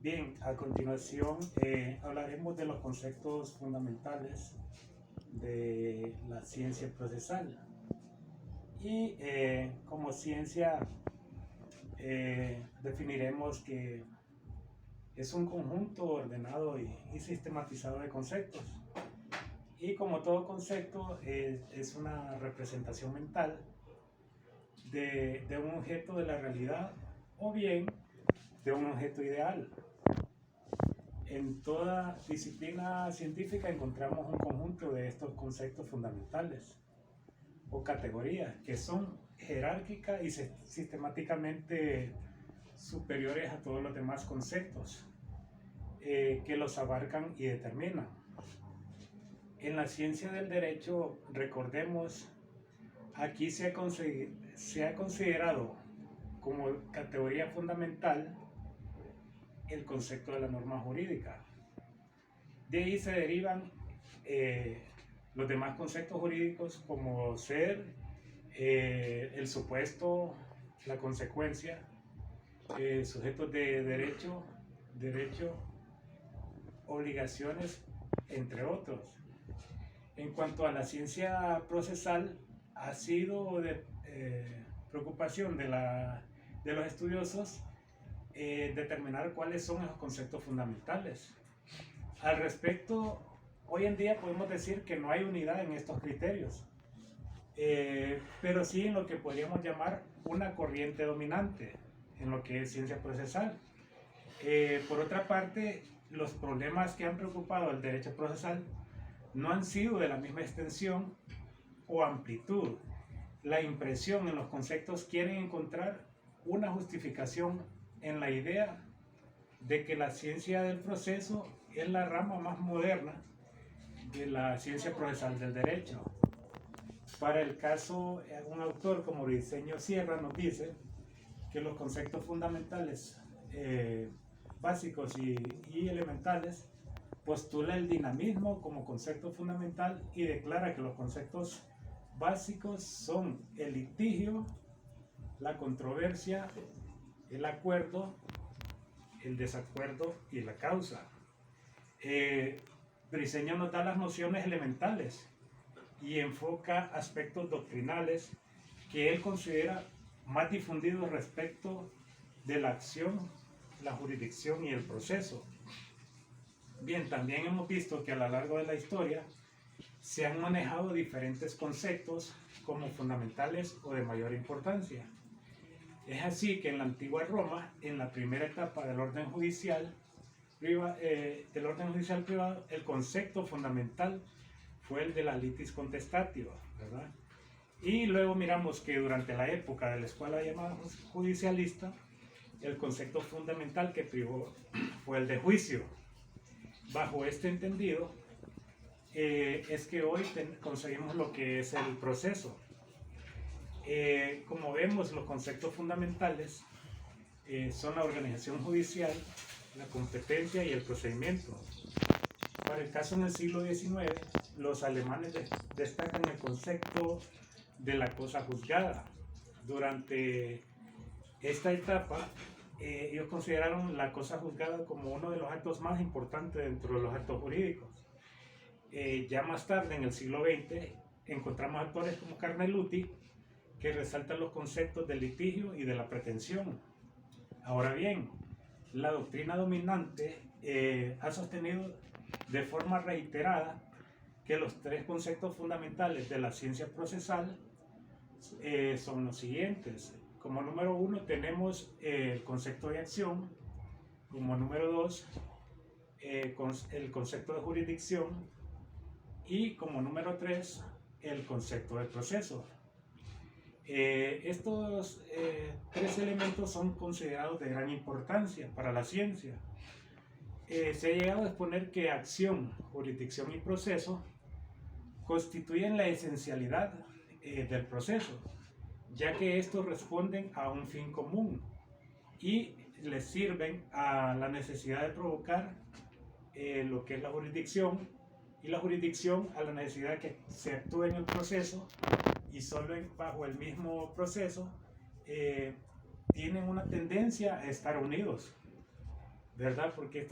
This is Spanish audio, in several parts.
Bien, a continuación hablaremos de los conceptos fundamentales de la ciencia procesal. Y como ciencia definiremos que es un conjunto ordenado y sistematizado de conceptos. Y como todo concepto es una representación mental de un objeto de la realidad o bien de un objeto ideal. En toda disciplina científica encontramos un conjunto de estos conceptos fundamentales o categorías que son jerárquicas y sistemáticamente superiores a todos los demás conceptos que los abarcan y determinan. En la ciencia del derecho, recordemos, aquí se ha considerado como categoría fundamental el concepto de la norma jurídica. De ahí se derivan los demás conceptos jurídicos como ser el supuesto, la consecuencia, sujetos de derecho, obligaciones, entre otros. En cuanto a la ciencia procesal, ha sido de preocupación de los estudiosos determinar cuáles son esos conceptos fundamentales. Al respecto, hoy en día podemos decir que no hay unidad en estos criterios, pero sí en lo que podríamos llamar una corriente dominante en lo que es ciencia procesal. Por otra parte, los problemas que han preocupado al derecho procesal no han sido de la misma extensión o amplitud. La impresión en los conceptos quieren encontrar una justificación en la idea de que la ciencia del proceso es la rama más moderna de la ciencia procesal del derecho. Para el caso, un autor como Briceño Sierra nos dice que los conceptos fundamentales básicos y elementales postula el dinamismo como concepto fundamental y declara que los conceptos básicos son el litigio, la controversia, el acuerdo, el desacuerdo y la causa. Briceño nos da las nociones elementales y enfoca aspectos doctrinales que él considera más difundidos respecto de la acción, la jurisdicción y el proceso. Bien, también hemos visto que a lo largo de la historia se han manejado diferentes conceptos como fundamentales o de mayor importancia. Es así que en la antigua Roma, en la primera etapa del orden judicial privado, el concepto fundamental fue el de la litis contestativa, ¿verdad? Y luego miramos que durante la época de la escuela llamada judicialista, el concepto fundamental que privó fue el de juicio. Bajo este entendido, es que hoy conseguimos lo que es el proceso. Como vemos, los conceptos fundamentales son la organización judicial, la competencia y el procedimiento. Para el caso en el siglo XIX, los alemanes destacan el concepto de la cosa juzgada. Durante esta etapa, ellos consideraron la cosa juzgada como uno de los actos más importantes dentro de los actos jurídicos. Ya más tarde, en el siglo XX, encontramos autores como Carneluti que resaltan los conceptos del litigio y de la pretensión. Ahora bien, la doctrina dominante ha sostenido de forma reiterada que los tres conceptos fundamentales de la ciencia procesal son los siguientes. Como número uno tenemos el concepto de acción, como número dos el concepto de jurisdicción y como número tres el concepto de proceso. Estos tres elementos son considerados de gran importancia para la ciencia. Se ha llegado a exponer que acción, jurisdicción y proceso constituyen la esencialidad del proceso, ya que estos responden a un fin común y les sirven a la necesidad de provocar lo que es la jurisdicción, y la jurisdicción a la necesidad de que se actúe en el proceso, y solo bajo el mismo proceso tienen una tendencia a estar unidos. ¿verdad? Porque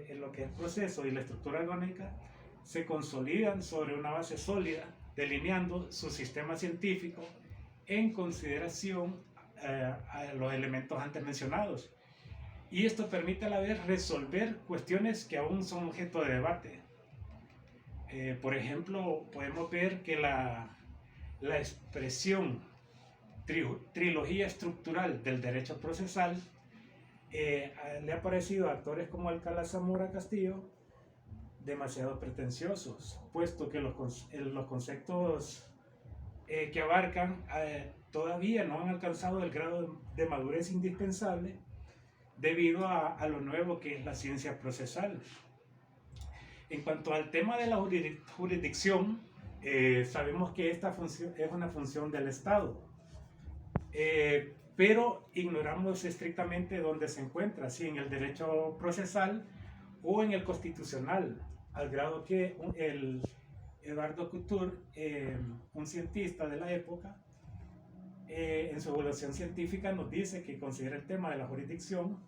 en lo que es proceso y la estructura orgánica se consolidan sobre una base sólida, delineando su sistema científico en consideración a los elementos antes mencionados. Y esto permite a la vez resolver cuestiones que aún son objeto de debate. Por ejemplo, podemos ver que la expresión trilogía estructural del derecho procesal le ha parecido a actores como Alcalá Zamora Castillo demasiado pretenciosos, puesto que los conceptos que abarcan todavía no han alcanzado el grado de madurez indispensable debido a lo nuevo que es la ciencia procesal. En cuanto al tema de la jurisdicción, sabemos que esta función es una función del Estado, pero ignoramos estrictamente dónde se encuentra, si en el derecho procesal o en el constitucional, al grado que el Eduardo Couture, un cientista de la época, en su evaluación científica nos dice que considera el tema de la jurisdicción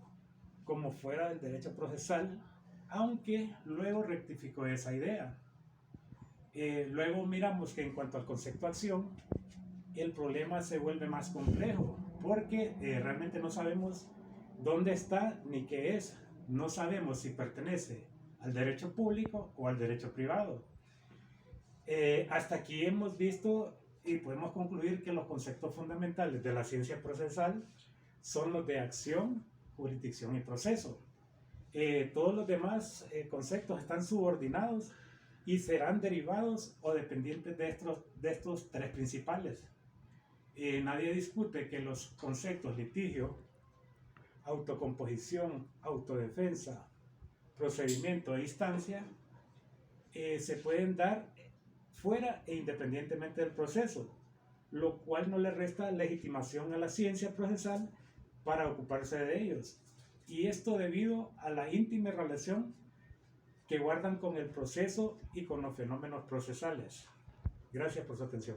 como fuera del derecho procesal, aunque luego rectificó esa idea. Luego miramos que en cuanto al concepto acción, el problema se vuelve más complejo, porque realmente no sabemos dónde está ni qué es. No sabemos si pertenece al derecho público o al derecho privado. Hasta aquí hemos visto y podemos concluir que los conceptos fundamentales de la ciencia procesal son los de acción, jurisdicción y proceso. Todos los demás conceptos están subordinados y serán derivados o dependientes de estos tres principales. Nadie discute que los conceptos litigio, autocomposición, autodefensa, procedimiento e instancia se pueden dar fuera e independientemente del proceso, lo cual no le resta legitimación a la ciencia procesal para ocuparse de ellos. Y esto debido a la íntima relación que guardan con el proceso y con los fenómenos procesales. Gracias por su atención.